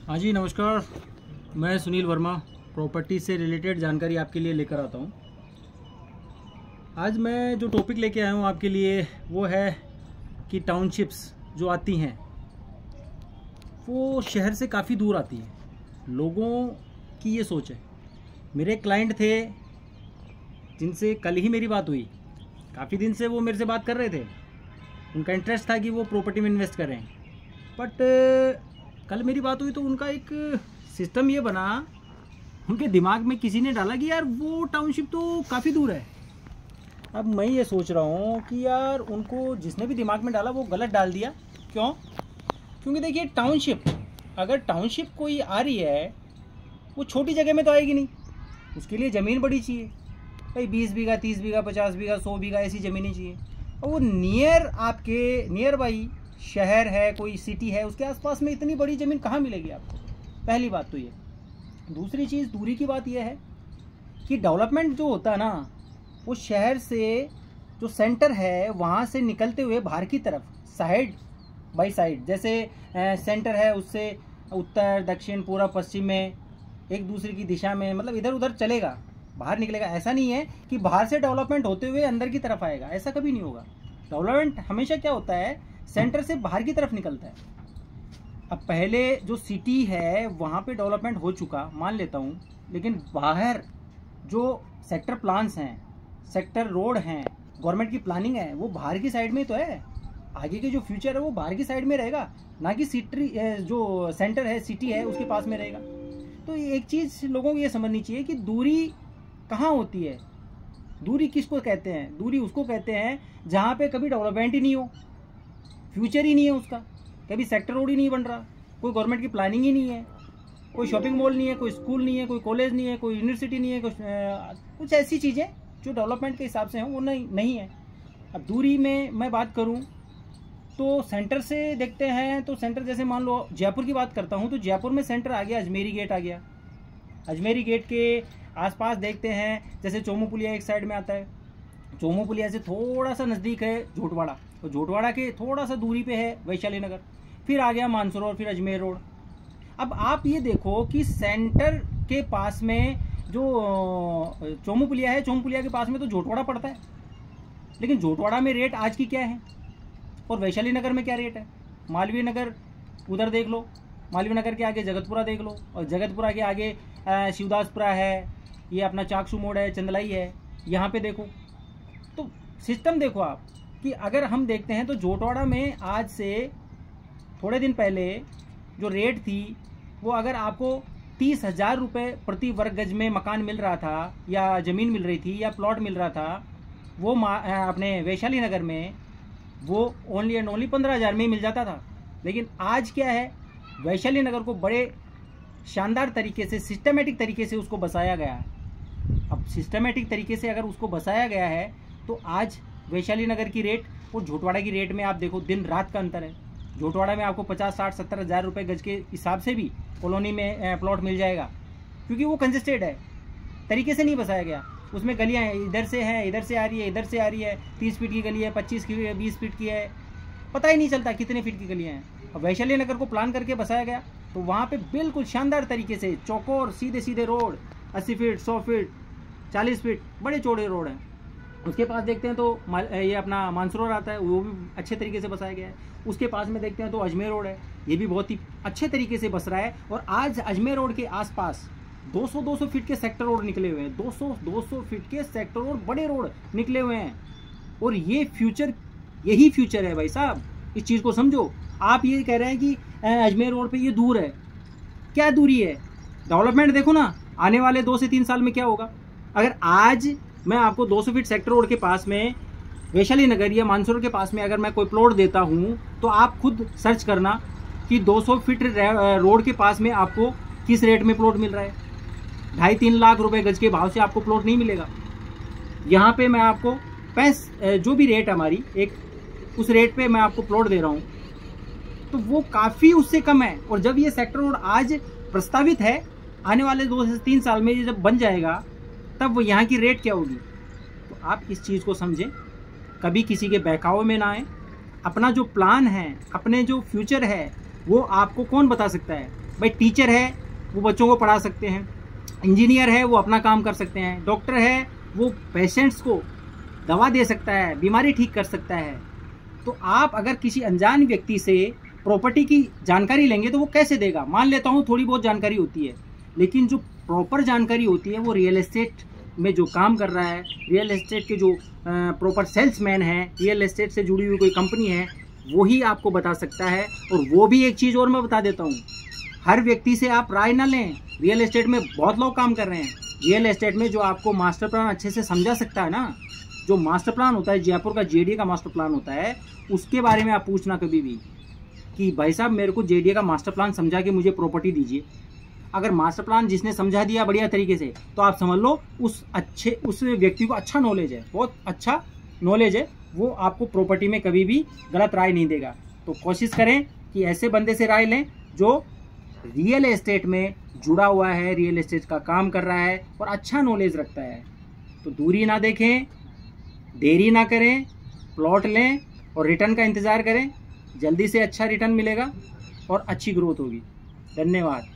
हाँ जी नमस्कार, मैं सुनील वर्मा प्रॉपर्टी से रिलेटेड जानकारी आपके लिए लेकर आता हूँ। आज मैं जो टॉपिक लेके आया हूँ आपके लिए वो है कि टाउनशिप्स जो आती हैं वो शहर से काफ़ी दूर आती हैं। लोगों की ये सोच है। मेरे क्लाइंट थे जिनसे कल ही मेरी बात हुई, काफ़ी दिन से वो मेरे से बात कर रहे थे। उनका इंटरेस्ट था कि वो प्रॉपर्टी में इन्वेस्ट करें, बट कल मेरी बात हुई तो उनका एक सिस्टम ये बना, उनके दिमाग में किसी ने डाला कि यार वो टाउनशिप तो काफ़ी दूर है। अब मैं ये सोच रहा हूँ कि यार उनको जिसने भी दिमाग में डाला वो गलत डाल दिया। क्यों? क्योंकि देखिए अगर टाउनशिप कोई आ रही है वो छोटी जगह में तो आएगी नहीं, उसके लिए ज़मीन बड़ी चाहिए भाई। 20 बीघा, 30 बीघा, 50 बीघा, 100 बीघा ऐसी ज़मीनें चाहिए। और वो नियर बाई शहर है, कोई सिटी है, उसके आसपास में इतनी बड़ी ज़मीन कहाँ मिलेगी आपको? पहली बात तो ये। दूसरी चीज़, दूरी की बात यह है कि डेवलपमेंट जो होता है ना, वो शहर से जो सेंटर है वहाँ से निकलते हुए बाहर की तरफ साइड बाई साइड, जैसे सेंटर है उससे उत्तर, दक्षिण, पूर्व, पश्चिम में एक दूसरे की दिशा में, मतलब इधर उधर चलेगा, बाहर निकलेगा। ऐसा नहीं है कि बाहर से डेवलपमेंट होते हुए अंदर की तरफ आएगा, ऐसा कभी नहीं होगा। डेवलपमेंट हमेशा क्या होता है, सेंटर से बाहर की तरफ निकलता है। अब पहले जो सिटी है वहाँ पे डेवलपमेंट हो चुका, मान लेता हूँ, लेकिन बाहर जो सेक्टर प्लान्स हैं, सेक्टर रोड हैं, गवर्नमेंट की प्लानिंग है, वो बाहर की साइड में तो है। आगे के जो फ्यूचर है वो बाहर की साइड में रहेगा, ना कि सिटी जो सेंटर है, सिटी है, उसके पास में रहेगा। तो एक चीज़ लोगों को ये समझनी चाहिए कि दूरी कहाँ होती है। दूरी किसको कहते हैं? दूरी उसको कहते हैं जहाँ पे कभी डेवलपमेंट ही नहीं हो, फ्यूचर ही नहीं है उसका, कभी सेक्टर रोड ही नहीं बन रहा, कोई गवर्नमेंट की प्लानिंग ही नहीं है, कोई शॉपिंग मॉल नहीं है, कोई स्कूल नहीं है, कोई कॉलेज नहीं है, कोई यूनिवर्सिटी नहीं है, कुछ ऐसी चीज़ें जो डेवलपमेंट के हिसाब से हैं वो नहीं है। अब दूरी में मैं बात करूं तो सेंटर से देखते हैं तो सेंटर, जैसे मान लो जयपुर की बात करता हूं तो जयपुर में सेंटर आ गया, अजमेरी गेट आ गया। अजमेरी गेट के आसपास देखते हैं जैसे चोमू पुलिया एक साइड में आता है, चोमू पुलिया से थोड़ा सा नज़दीक है झोटवाड़ा, तो झोटवाड़ा के थोड़ा सा दूरी पे है वैशाली नगर, फिर आ गया मानसरोवर, फिर अजमेर रोड। अब आप ये देखो कि सेंटर के पास में जो चोमू पुलिया है, चोमू पुलिया के पास में तो झोटवाड़ा पड़ता है, लेकिन झोटवाड़ा में रेट आज की क्या है और वैशाली नगर में क्या रेट है? मालवीय नगर उधर देख लो, मालवीय नगर के आगे जगतपुरा देख लो, और जगतपुरा के आगे शिवदासपुरा है, ये अपना चाकसू मोड़ है, चंदलाई है, यहाँ पे देखो। तो सिस्टम देखो आप कि अगर हम देखते हैं तो झोटवाड़ा में आज से थोड़े दिन पहले जो रेट थी वो अगर आपको 30,000 रुपये प्रति वर्ग गज में मकान मिल रहा था, या ज़मीन मिल रही थी, या प्लॉट मिल रहा था, वो अपने वैशाली नगर में वो ओनली एंड ओनली 15,000 में ही मिल जाता था। लेकिन आज क्या है, वैशाली नगर को बड़े शानदार तरीके से, सिस्टमेटिक तरीके से उसको बसाया गया है। अब सिस्टमेटिक तरीके से अगर उसको बसाया गया है तो आज वैशाली नगर की रेट और झोटवाड़ा की रेट में आप देखो दिन रात का अंतर है। झोटवाड़ा में आपको 50, 60, 70 हज़ार रुपये गज के हिसाब से भी कॉलोनी में प्लॉट मिल जाएगा, क्योंकि वो कंजेस्टेड है, तरीके से नहीं बसाया गया। उसमें गलियाँ इधर से हैं, इधर से आ रही है, इधर से आ रही है, 30 फीट की गली है, 25 की, 20 फीट की है, पता ही नहीं चलता कितने फीट की गलियाँ हैं। अब वैशाली नगर को प्लान करके बसाया गया तो वहाँ पे बिल्कुल शानदार तरीके से चौकोर सीधे सीधे रोड, 80 फीट, 100 फीट, 40 फीट बड़े चौड़े रोड हैं। उसके पास देखते हैं तो ये अपना मानसरोवर आता है, वो भी अच्छे तरीके से बसाया गया है। उसके पास में देखते हैं तो अजमेर रोड है, ये भी बहुत ही अच्छे तरीके से बस रहा है। और आज अजमेर रोड के आसपास 200 फीट के सेक्टर रोड निकले हुए हैं, 200 फीट के सेक्टर रोड, बड़े रोड निकले हुए हैं। और ये फ्यूचर, यही फ्यूचर है भाई साहब, इस चीज़ को समझो। आप ये कह रहे हैं कि अजमेर रोड पे ये दूर है, क्या दूरी है? डेवलपमेंट देखो ना, आने वाले 2 से 3 साल में क्या होगा। अगर आज मैं आपको 200 फीट सेक्टर रोड के पास में वैशाली नगर या मानसरोवर के पास में अगर मैं कोई प्लॉट देता हूँ तो आप खुद सर्च करना कि 200 फीट रोड के पास में आपको किस रेट में प्लॉट मिल रहा है। 2.5-3 लाख रुपए गज के भाव से आपको प्लॉट नहीं मिलेगा। यहाँ पे मैं आपको जो भी रेट हमारी एक, उस रेट पे मैं आपको प्लॉट दे रहा हूँ, तो वो काफ़ी उससे कम है। और जब ये सेक्टर रोड आज प्रस्तावित है, आने वाले 2 से 3 साल में ये जब बन जाएगा तब वो यहाँ की रेट क्या होगी। तो आप इस चीज़ को समझें, कभी किसी के बहकावे में ना आए। अपना जो प्लान है, अपने जो फ्यूचर है, वो आपको कौन बता सकता है? भाई टीचर है वो बच्चों को पढ़ा सकते हैं, इंजीनियर है वो अपना काम कर सकते हैं, डॉक्टर है वो पेशेंट्स को दवा दे सकता है, बीमारी ठीक कर सकता है। तो आप अगर किसी अनजान व्यक्ति से प्रॉपर्टी की जानकारी लेंगे तो वो कैसे देगा? मान लेता हूँ थोड़ी बहुत जानकारी होती है, लेकिन जो प्रॉपर जानकारी होती है वो रियल एस्टेट में जो काम कर रहा है, रियल एस्टेट के जो प्रॉपर सेल्समैन है, रियल एस्टेट से जुड़ी हुई कोई कंपनी है, वो ही आपको बता सकता है। और वो भी एक चीज़ और मैं बता देता हूँ, हर व्यक्ति से आप राय ना लें। रियल एस्टेट में बहुत लोग काम कर रहे हैं, रियल एस्टेट में जो आपको मास्टर प्लान अच्छे से समझा सकता है ना, जो मास्टर प्लान होता है जयपुर का जेडीए का मास्टर प्लान होता है, उसके बारे में आप पूछना कभी भी कि भाई साहब मेरे को जेडीए का मास्टर प्लान समझा के मुझे प्रॉपर्टी दीजिए। अगर मास्टर प्लान जिसने समझा दिया बढ़िया तरीके से, तो आप समझ लो उस व्यक्ति को अच्छा नॉलेज है, बहुत अच्छा नॉलेज है, वो आपको प्रॉपर्टी में कभी भी गलत राय नहीं देगा। तो कोशिश करें कि ऐसे बंदे से राय लें जो रियल एस्टेट में जुड़ा हुआ है, रियल एस्टेट का काम कर रहा है और अच्छा नॉलेज रखता है। तो दूरी ना देखें, देरी ना करें, प्लॉट लें और रिटर्न का इंतज़ार करें। जल्दी से अच्छा रिटर्न मिलेगा और अच्छी ग्रोथ होगी। धन्यवाद।